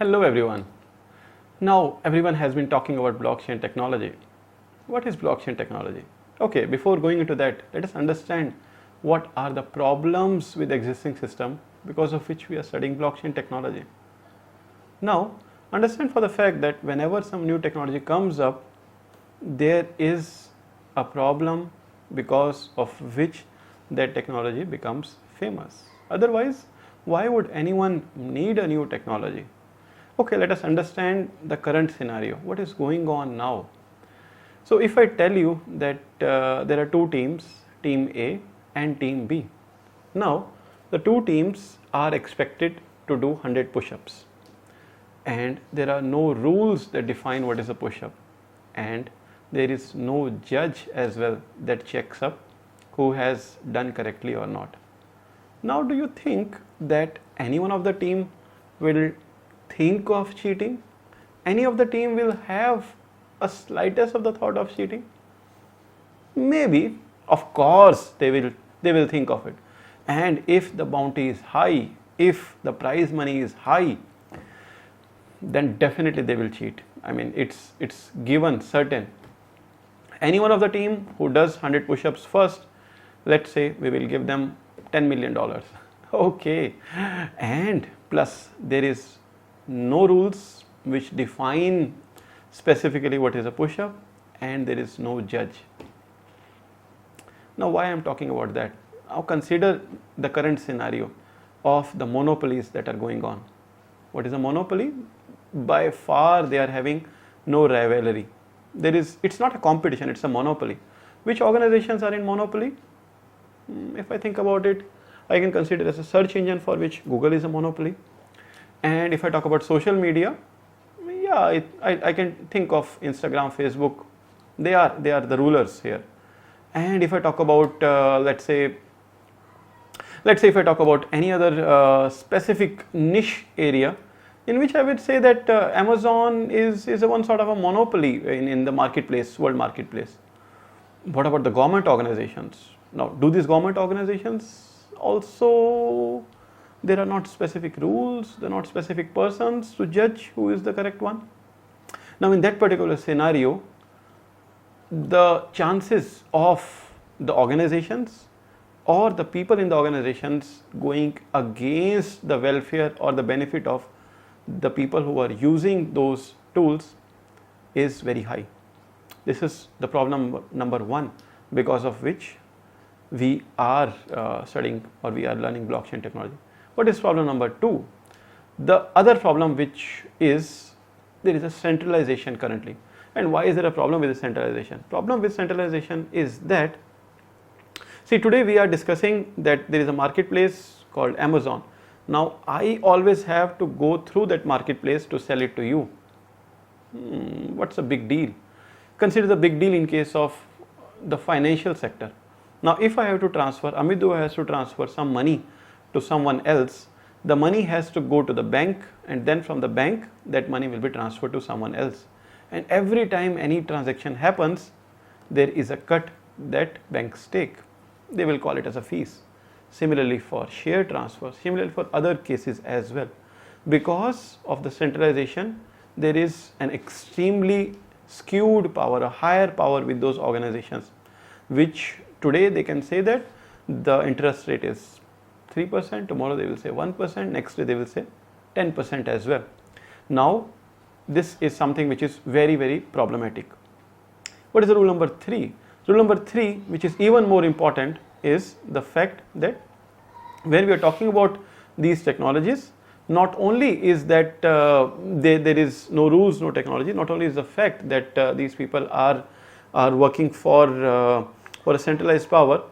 Hello everyone. Now everyone has been talking about blockchain technology. What is blockchain technology? Okay, before going into that, let us understand what are the problems with existing system because of which we are studying blockchain technology. Now, understand for the fact that whenever some new technology comes up, there is a problem because of which that technology becomes famous. Otherwise, why would anyone need a new technology? Okay, let us understand the current scenario. What is going on now? So, if I tell you that there are two teams, Team A and Team B. Now, the two teams are expected to do 100 push-ups, and there are no rules that define what is a push-up, and there is no judge as well that checks up who has done correctly or not. Now, do you think that any one of the team will think of cheating? Any of the team will have a slightest of the thought of cheating? Maybe, of course, they will think of it. And if the bounty is high, if the prize money is high, then definitely they will cheat. I mean, it's given, certain. Any one of the team who does 100 push-ups first, let's say we will give them $10 million. Okay, and plus there is no rules which define specifically what is a push-up, and there is no judge. Now, why I am talking about that? Now consider the current scenario of the monopolies that are going on. What is a monopoly? By far they are having no rivalry. It's not a competition, it's a monopoly. Which organizations are in monopoly? If I think about it, I can consider as a search engine for which Google is a monopoly. And if I talk about social media, yeah, I can think of Instagram, Facebook. They are the rulers here. And if I talk about let's say if I talk about any other specific niche area, in which I would say that Amazon is a one sort of a monopoly in the marketplace, world marketplace. What about the government organizations? Now, do these government organizations also, there are not specific rules, there are not specific persons to judge who is the correct one? Now, in that particular scenario, the chances of the organizations or the people in the organizations going against the welfare or the benefit of the people who are using those tools is very high. This is the problem number one, because of which we are studying or we are learning blockchain technology. What is problem number two? The other problem, which is there is a centralization currently. And why is there a problem with the centralization? Problem with centralization is that, see, today we are discussing that there is a marketplace called Amazon. Now, I always have to go through that marketplace to sell it to you. What's a big deal? Consider the big deal in case of the financial sector. Now, if I have to transfer, Amit has to transfer some money to someone else, the money has to go to the bank, and then from the bank, that money will be transferred to someone else. And every time any transaction happens, there is a cut that banks take. They will call it as a fees. Similarly for share transfer, similarly for other cases as well. Because of the centralization, there is an extremely skewed power, a higher power with those organizations, which today they can say that the interest rate is 3%, tomorrow they will say 1%, next day they will say 10% as well. Now, this is something which is very, very problematic. What is the rule number 3? Rule number 3, which is even more important, is the fact that when we are talking about these technologies, not only is that there is no rules, no technology, not only is the fact that these people are working for a centralized power.